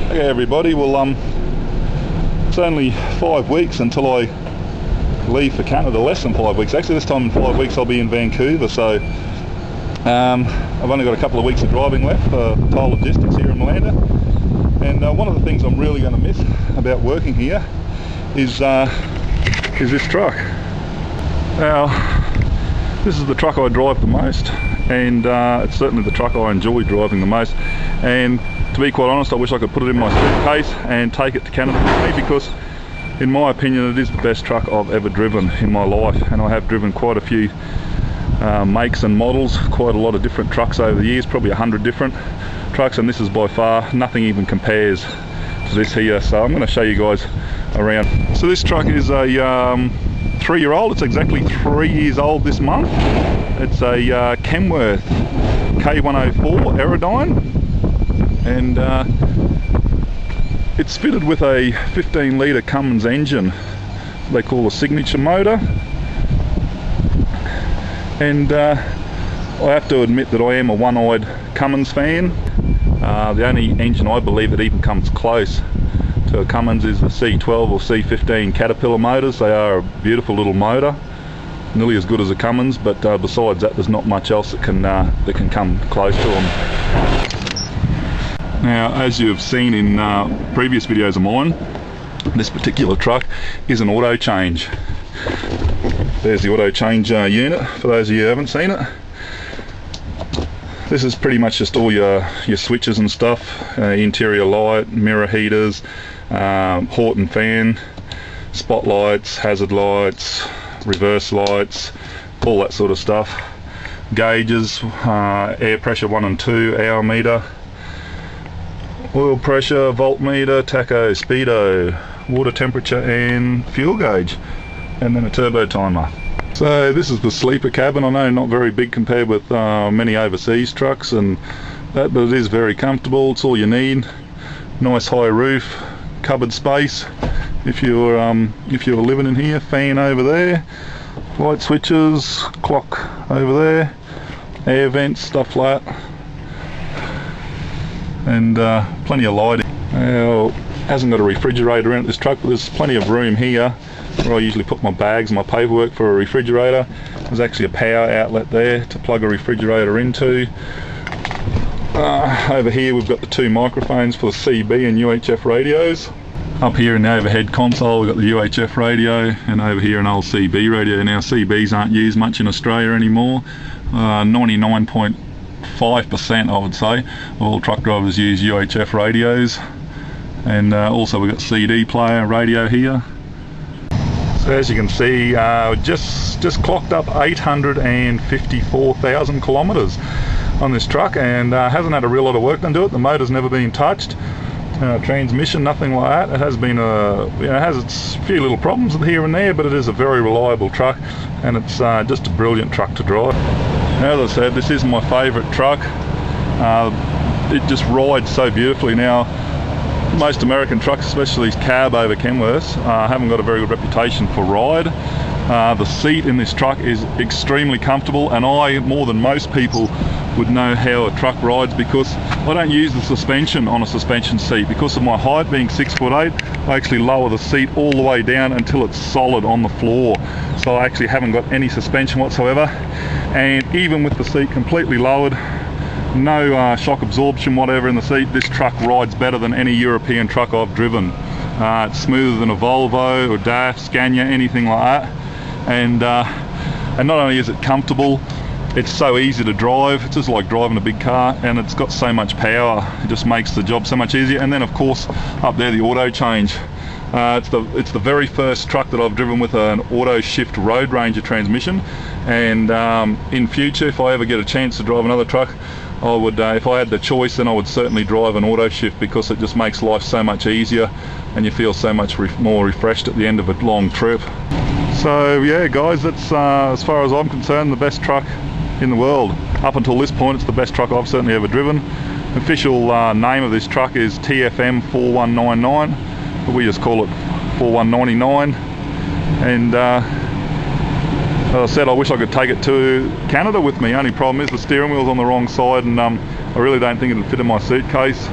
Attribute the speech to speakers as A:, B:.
A: Okay everybody, well it's only 5 weeks until I leave for Canada, less than 5 weeks. Actually this time in 5 weeks I'll be in Vancouver, so I've only got a couple of weeks of driving left for Tile Logistics here in Malanda. And one of the things I'm really going to miss about working here is this truck. Now, this is the truck I drive the most, and it's certainly the truck I enjoy driving the most. And to be quite honest, I wish I could put it in my suitcase and take it to Canada with me, because in my opinion it is the best truck I've ever driven in my life. And I have driven quite a few makes and models, quite a lot of different trucks over the years, probably 100 different trucks, and this is by far, nothing even compares to this here. So I'm going to show you guys around. So this truck is a 3-year-old. It's exactly 3 years old this month. It's a Kenworth K104 Aerodyne, and it's fitted with a 15 litre Cummins engine they call a signature motor. And I have to admit that I am a one-eyed Cummins fan. The only engine I believe that even comes close to a Cummins is the C12 or C15 Caterpillar motors. They are a beautiful little motor, nearly as good as a Cummins, but besides that there's not much else that can come close to them. Now, as you have seen in previous videos of mine, this particular truck is an auto change. There's the auto change unit, for those of you who haven't seen it. This is pretty much just all your switches and stuff, interior light, mirror heaters, Horton fan, spotlights, hazard lights, reverse lights, all that sort of stuff. Gauges, air pressure 1 and 2, hour meter, oil pressure, voltmeter, tacho, speedo, water temperature and fuel gauge, and then a turbo timer. So this is the sleeper cabin. I know not very big compared with many overseas trucks and that, but it is very comfortable. It's all you need. Nice high roof, cupboard space if you're living in here. Fan over there, light switches, clock over there, air vents, stuff like that, and plenty of lighting. Now, hasn't got a refrigerator in it, this truck, but there's plenty of room here where I usually put my bags and my paperwork for a refrigerator. There's actually a power outlet there to plug a refrigerator into. Over here we've got the 2 microphones for the CB and UHF radios. Up here in the overhead console we've got the UHF radio, and over here an old CB radio. Now CBs aren't used much in Australia anymore. 99.5% I would say of all truck drivers use UHF radios. And also we've got CD player, radio here. So as you can see, just clocked up 854,000 kilometres on this truck, and hasn't had a real lot of work done to it. The motor's never been touched, transmission, nothing like that. It has been it has its few little problems here and there, but it is a very reliable truck, and it's just a brilliant truck to drive. As I said, this is my favourite truck. It just rides so beautifully. Now, most American trucks, especially cab over Kenworths, haven't got a very good reputation for ride. The seat in this truck is extremely comfortable, and I, more than most people, would know how a truck rides because I don't use the suspension on a suspension seat. Because of my height being 6'8", I actually lower the seat all the way down until it's solid on the floor. So I actually haven't got any suspension whatsoever, and even with the seat completely lowered, no shock absorption whatever in the seat, this truck rides better than any European truck I've driven. It's smoother than a Volvo or DAF, Scania, anything like that. And not only is it comfortable, it's so easy to drive. It's just like driving a big car, and it's got so much power. It just makes the job so much easier. And then of course up there the auto change. It's the very first truck that I've driven with an Autoshift Road Ranger transmission, and in future, if I ever get a chance to drive another truck, I would, if I had the choice, then I would certainly drive an Autoshift, because it just makes life so much easier and you feel so much more refreshed at the end of a long trip. So yeah guys, that's as far as I'm concerned the best truck in the world. Up until this point it's the best truck I've certainly ever driven. Official name of this truck is TFM 4199, but we just call it 4199. And as I said, I wish I could take it to Canada with me. Only problem is the steering wheel's on the wrong side, and I really don't think it'll fit in my suitcase.